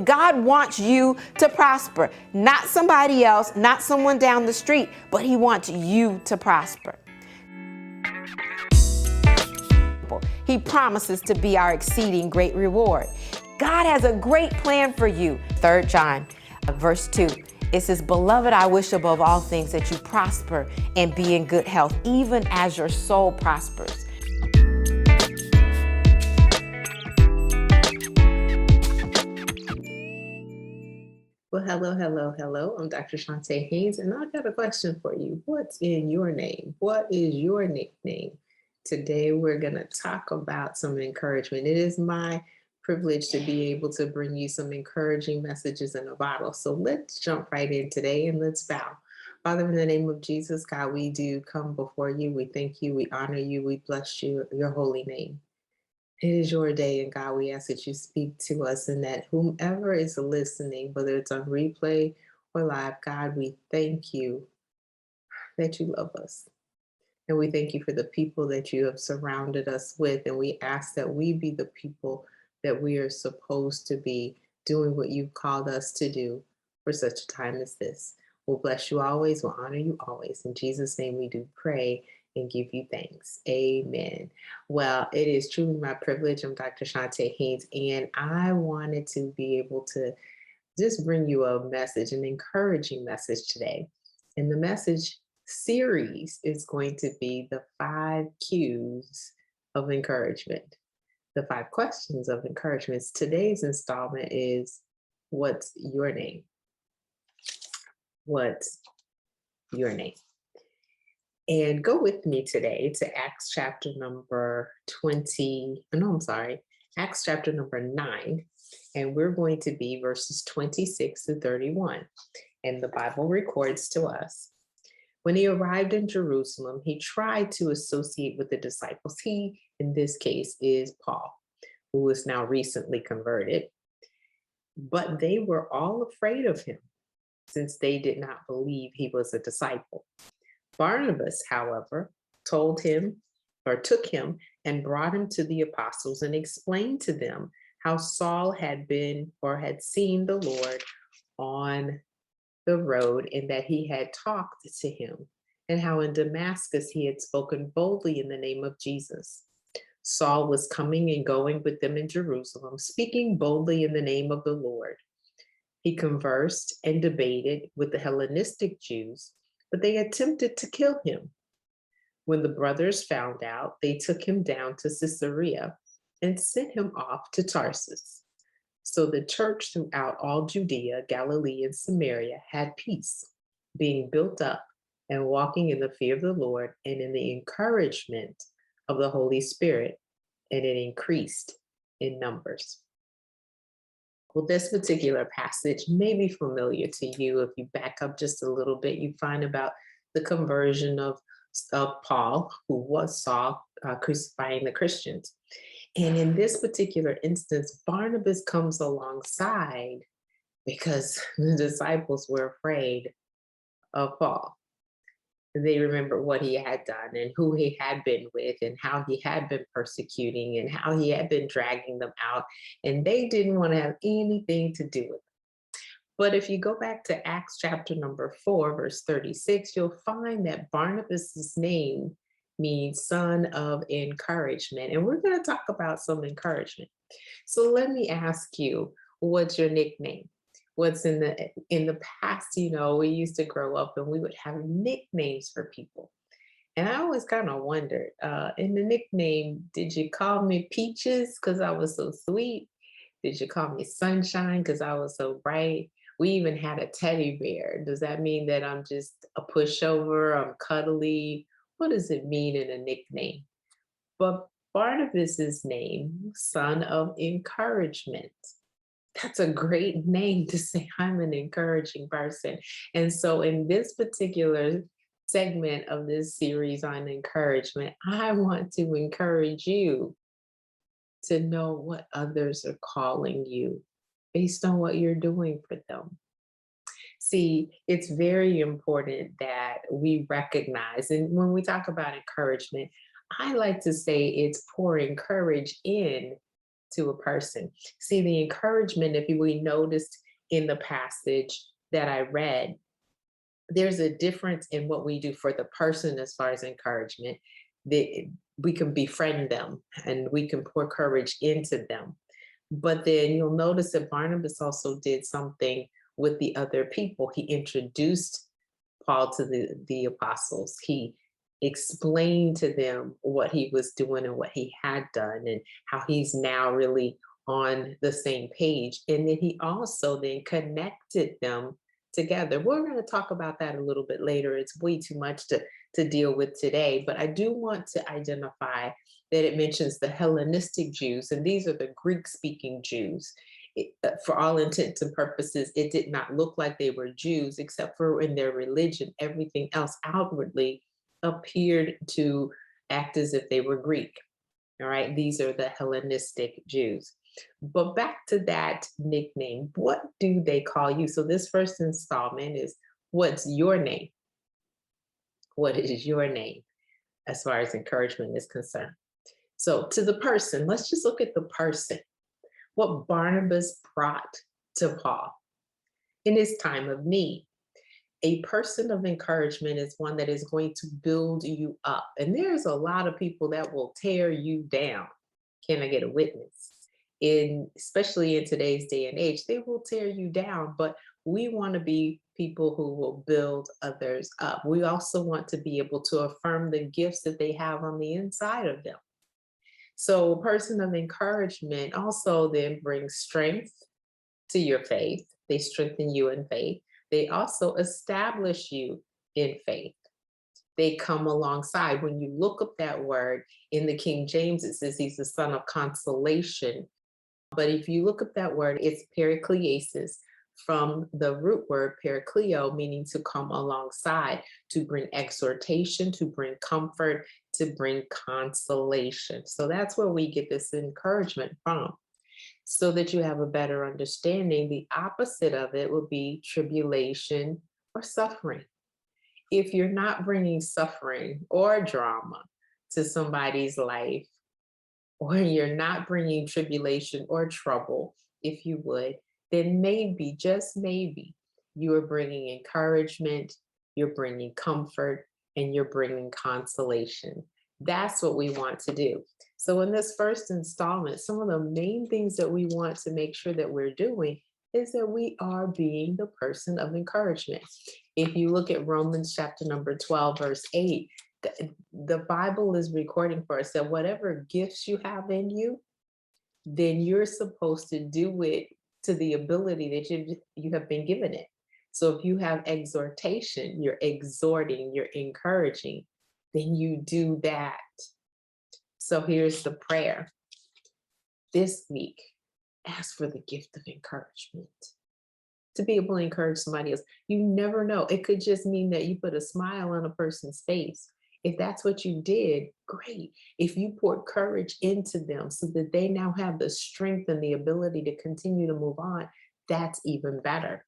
that God wants you to prosper. Not somebody else, not someone down the street, but He wants you to prosper. He promises to be our exceeding great reward. God has a great plan for you. 3 John, verse 2, it says, "Beloved, I wish above all things that you prosper and be in good health, even as your soul prospers." Well, hello. I'm Dr. Chonta Haynes, and I've got a question for you. What's in your name? What is your nickname? Today, we're going to talk about some encouragement. It is my privilege to be able to bring you some encouraging messages in a bottle. So let's jump right in today and let's bow. Father, in the name of Jesus, God, we do come before you. We thank you. We honor you. We bless you, your holy name. It is your day, and God, we ask that you speak to us and that whomever is listening, whether it's on replay or live, God, we thank you that you love us. And we thank you for the people that you have surrounded us with. And we ask that we be the people that we are supposed to be, doing what you've called us to do for such a time as this. We'll bless you always. We'll honor you always. In Jesus' name we do pray and give you thanks. Amen. Well, it is truly my privilege. I'm Dr. Chonta Haynes, and I wanted to be able to just bring you a message, an encouraging message today. And the message series is going to be the 5 Q's of encouragement, the 5 questions of encouragement. Today's installment is, what's your name? What's your name? And go with me today to Acts chapter number 9. And we're going to be verses 26 to 31. And the Bible records to us, when he arrived in Jerusalem, he tried to associate with the disciples. He, in this case, is Paul, who is now recently converted. But they were all afraid of him, since they did not believe he was a disciple. Barnabas, however, took him and brought him to the apostles and explained to them how Saul had seen the Lord on the road, and that he had talked to him, and how in Damascus he had spoken boldly in the name of Jesus. Saul was coming and going with them in Jerusalem, speaking boldly in the name of the Lord. He conversed and debated with the Hellenistic Jews, but they attempted to kill him. When the brothers found out, they took him down to Caesarea and sent him off to Tarsus. So the church throughout all Judea, Galilee, and Samaria had peace, being built up and walking in the fear of the Lord and in the encouragement of the Holy Spirit, and it increased in numbers. Well, this particular passage may be familiar to you. If you back up just a little bit, you find about the conversion of Paul, who was Saul, crucifying the Christians. And in this particular instance, Barnabas comes alongside because the disciples were afraid of Paul. They remember what he had done and who he had been with and how he had been persecuting and how he had been dragging them out. And they didn't want to have anything to do with it. But if you go back to Acts chapter number 4, verse 36, you'll find that Barnabas's name means son of encouragement. And we're going to talk about some encouragement. So let me ask you, what's your nickname? What's in the past, we used to grow up and we would have nicknames for people. And I always kind of wondered, in the nickname, did you call me Peaches because I was so sweet? Did you call me Sunshine because I was so bright? We even had a teddy bear. Does that mean that I'm just a pushover? I'm cuddly? What does it mean in a nickname? But Barnabas's name, son of encouragement. That's a great name to say I'm an encouraging person. And so in this particular segment of this series on encouragement, I want to encourage you to know what others are calling you based on what you're doing for them. See, it's very important that we recognize, and when we talk about encouragement, I like to say it's pouring courage in to a person. See, the encouragement, if we noticed in the passage that I read, there's a difference in what we do for the person as far as encouragement. We can befriend them and we can pour courage into them. But then you'll notice that Barnabas also did something with the other people. He introduced Paul to the apostles. He explained to them what he was doing and what he had done and how he's now really on the same page. And then he also then connected them together. We're going to talk about that a little bit later. It's way too much to deal with today, but I do want to identify that it mentions the Hellenistic Jews, and these are the Greek-speaking Jews. For all intents and purposes, it did not look like they were Jews, except for in their religion. Everything else outwardly appeared to act as if they were Greek. All right, these are the Hellenistic Jews. But back to that nickname, what do they call you? So this first installment is, what's your name? What is your name as far as encouragement is concerned? So to the person, let's just look at the person. What Barnabas brought to Paul in his time of need. A person of encouragement is one that is going to build you up. And there's a lot of people that will tear you down. Can I get a witness? Especially in today's day and age, they will tear you down, but we want to be people who will build others up. We also want to be able to affirm the gifts that they have on the inside of them. So a person of encouragement also then brings strength to your faith. They strengthen you in faith. They also establish you in faith. They come alongside. When you look up that word in the King James, it says he's the son of consolation. But if you look up that word, it's periklesis, from the root word perikleo, meaning to come alongside, to bring exhortation, to bring comfort, to bring consolation. So that's where we get this encouragement from, so that you have a better understanding. The opposite of it would be tribulation or suffering. If you're not bringing suffering or drama to somebody's life, or you're not bringing tribulation or trouble, if you would, then maybe, just maybe, you are bringing encouragement, you're bringing comfort, and you're bringing consolation. That's what we want to do. So in this first installment, some of the main things that we want to make sure that we're doing is that we are being the person of encouragement. If you look at Romans chapter number 12, verse 8, the Bible is recording for us that whatever gifts you have in you, then you're supposed to do it to the ability that you have been given it. So if you have exhortation, you're exhorting, you're encouraging, then you do that. So here's the prayer. This week, ask for the gift of encouragement, to be able to encourage somebody else. You never know. It could just mean that you put a smile on a person's face. If that's what you did, great. If you poured courage into them so that they now have the strength and the ability to continue to move on, that's even better.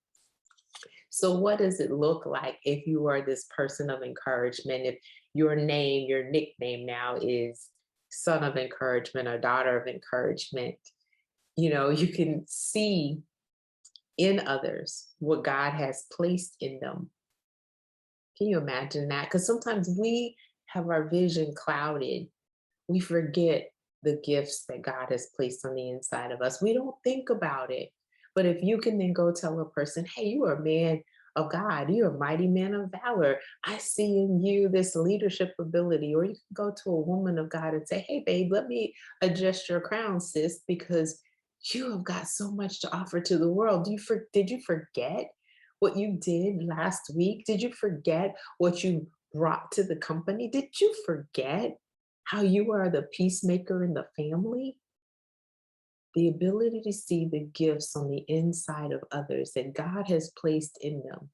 So what does it look like if you are this person of encouragement? If your name, your nickname now is son of encouragement or daughter of encouragement, you can see in others what God has placed in them. Can you imagine that? Because sometimes we have our vision clouded. We forget the gifts that God has placed on the inside of us. We don't think about it. But if you can then go tell a person, hey, you are a man of God, you're a mighty man of valor, I see in you this leadership ability. Or you can go to a woman of God and say, hey, babe, let me adjust your crown, sis, because you have got so much to offer to the world. Did you forget what you did last week? Did you forget what you brought to the company? Did you forget how you are the peacemaker in the family? The ability to see the gifts on the inside of others that God has placed in them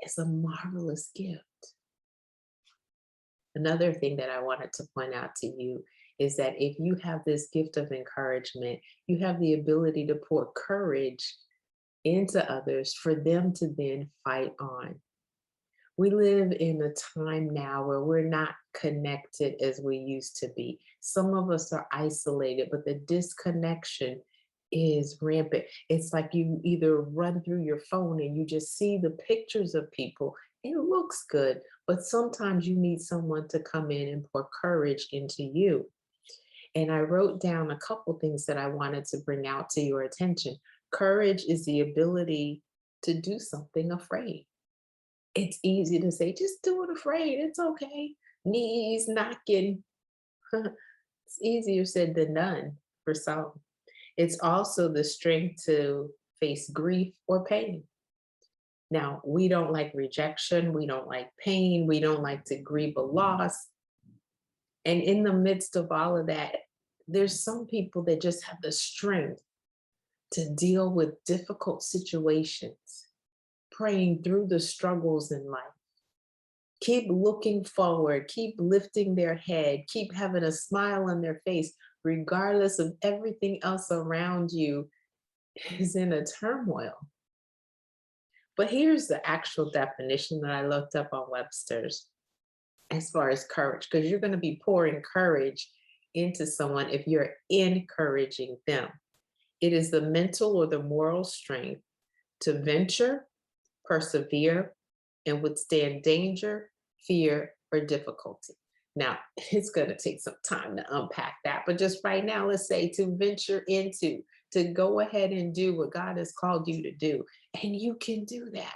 is a marvelous gift. Another thing that I wanted to point out to you is that if you have this gift of encouragement, you have the ability to pour courage into others for them to then fight on. We live in a time now where we're not connected as we used to be. Some of us are isolated, but the disconnection is rampant. It's like you either run through your phone and you just see the pictures of people. It looks good, but sometimes you need someone to come in and pour courage into you. And I wrote down a couple things that I wanted to bring out to your attention. Courage is the ability to do something afraid. It's easy to say, just do it afraid. It's okay. Knees knocking. It's easier said than done for some. It's also the strength to face grief or pain. Now, we don't like rejection. We don't like pain. We don't like to grieve a loss. And in the midst of all of that, there's some people that just have the strength to deal with difficult situations, praying through the struggles in life. Keep looking forward, keep lifting their head, keep having a smile on their face, regardless of everything else around you is in a turmoil. But here's the actual definition that I looked up on Webster's as far as courage, because you're going to be pouring courage into someone if you're encouraging them. It is the mental or the moral strength to venture, persevere, and withstand danger, fear, or difficulty. Now, it's going to take some time to unpack that, but just right now, let's say to venture into, to go ahead and do what God has called you to do. And you can do that.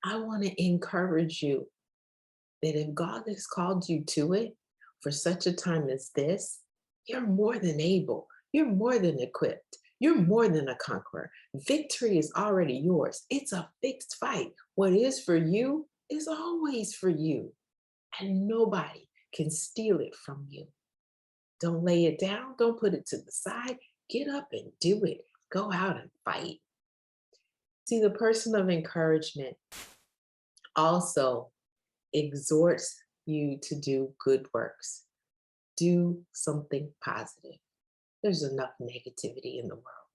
I want to encourage you that if God has called you to it for such a time as this, you're more than able, you're more than equipped, you're more than a conqueror. Victory is already yours. It's a fixed fight. What is for you is always for you, and nobody can steal it from you. Don't lay it down. Don't put it to the side. Get up and do it. Go out and fight. See, the person of encouragement also exhorts you to do good works. Do something positive. There's enough negativity in the world.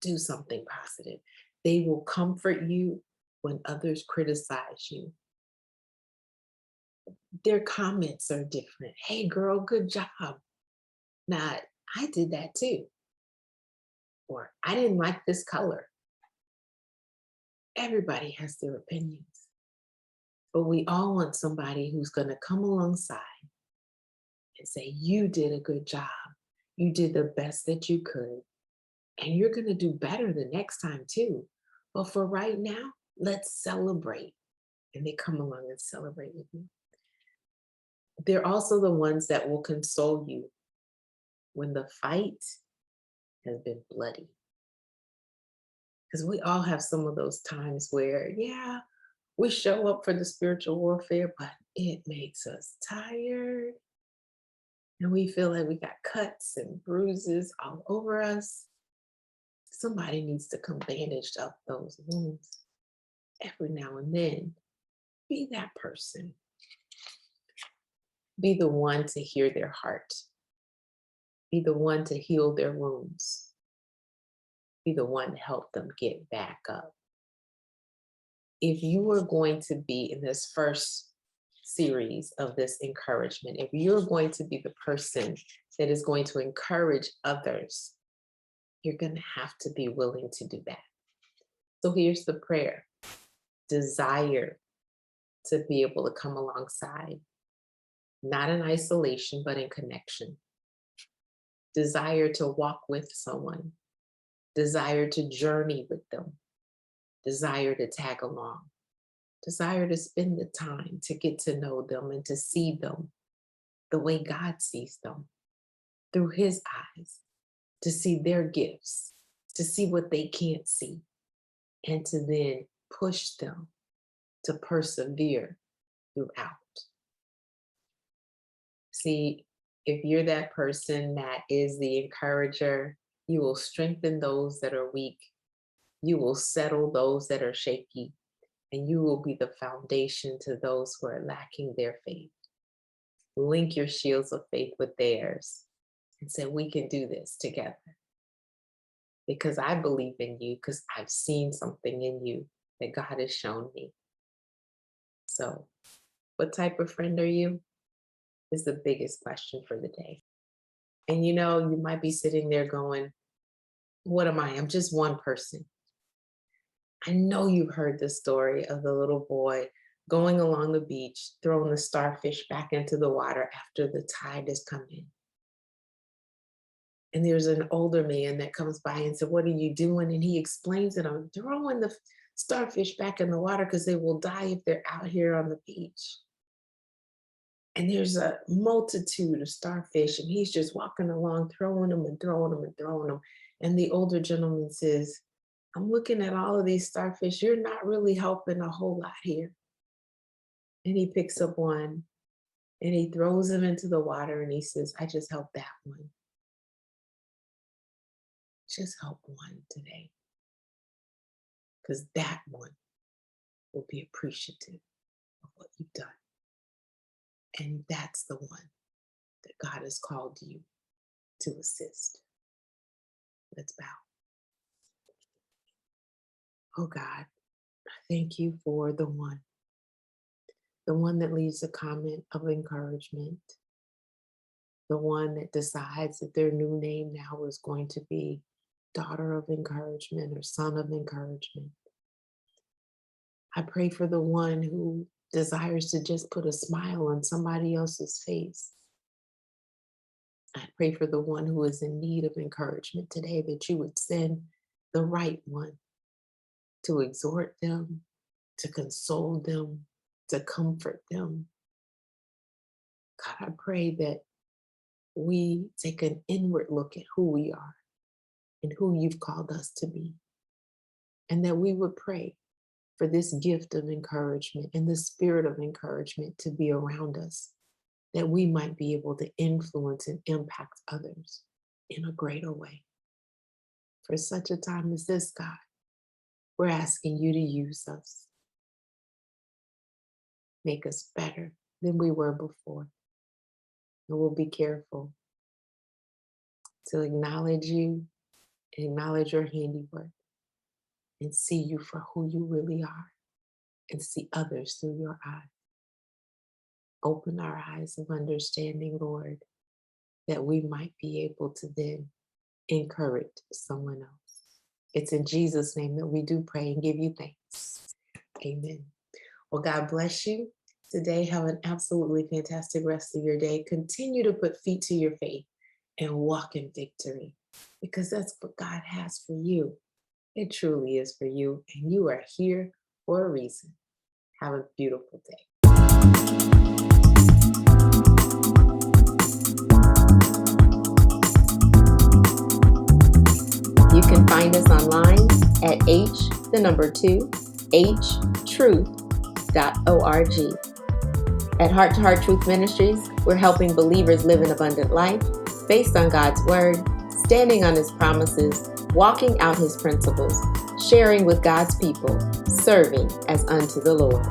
Do something positive. They will comfort you when others criticize you. Their comments are different. Hey, girl, good job. Not, I did that too. Or I didn't like this color. Everybody has their opinions. But we all want somebody who's going to come alongside and say, you did a good job. You did the best that you could. And you're going to do better the next time too. But for right now, let's celebrate. And they come along and celebrate with you. They're also the ones that will console you when the fight has been bloody. Because we all have some of those times where, yeah, we show up for the spiritual warfare, but it makes us tired. And we feel like we got cuts and bruises all over us. Somebody needs to come bandage up those wounds. Every now and then, be that person. Be the one to hear their heart. Be the one to heal their wounds. Be the one to help them get back up. If you are going to be in this first series of this encouragement, if you're going to be the person that is going to encourage others, you're going to have to be willing to do that. So here's the prayer. Desire to be able to come alongside, not in isolation, but in connection. Desire to walk with someone. Desire to journey with them. Desire to tag along. Desire to spend the time to get to know them and to see them the way God sees them, through his eyes, to see their gifts, to see what they can't see, and to then push them to persevere throughout. See, if you're that person that is the encourager, you will strengthen those that are weak. You will settle those that are shaky, and you will be the foundation to those who are lacking their faith. Link your shields of faith with theirs and say, we can do this together. Because I believe in you, because I've seen something in you that God has shown me. So, what type of friend are you? Is the biggest question for the day. And you might be sitting there going, what am I? I'm just one person. I know you've heard the story of the little boy going along the beach, throwing the starfish back into the water after the tide has come in. And there's an older man that comes by and said, what are you doing? And he explains it. I'm throwing the starfish back in the water because they will die if they're out here on the beach. And there's a multitude of starfish, and he's just walking along, throwing them and throwing them and throwing them. And the older gentleman says, I'm looking at all of these starfish. You're not really helping a whole lot here. And he picks up one and he throws him into the water and he says, I just helped that one. Just help one today. Because that one will be appreciative of what you've done. And that's the one that God has called you to assist. Let's bow. Oh God, I thank you for the one that leaves a comment of encouragement, the one that decides that their new name now is going to be daughter of encouragement or son of encouragement. I pray for the one who desires to just put a smile on somebody else's face. I pray for the one who is in need of encouragement today, that you would send the right one to exhort them, to console them, to comfort them. God, I pray that we take an inward look at who we are and who you've called us to be, and that we would pray for this gift of encouragement and the spirit of encouragement to be around us, that we might be able to influence and impact others in a greater way. For such a time as this, God, we're asking you to use us. Make us better than we were before. And we'll be careful to acknowledge you, acknowledge your handiwork, and see you for who you really are, and see others through your eyes. Open our eyes of understanding, Lord, that we might be able to then encourage someone else. It's in Jesus' name that we do pray and give you thanks. Amen. Well, God bless you today. Have an absolutely fantastic rest of your day. Continue to put feet to your faith and walk in victory, because that's what God has for you. It truly is for you, and you are here for a reason. Have a beautiful day. You can find us online at htruth.org. At Heart to Heart Truth Ministries, we're helping believers live an abundant life based on God's Word, standing on His promises, walking out His principles, sharing with God's people, serving as unto the Lord.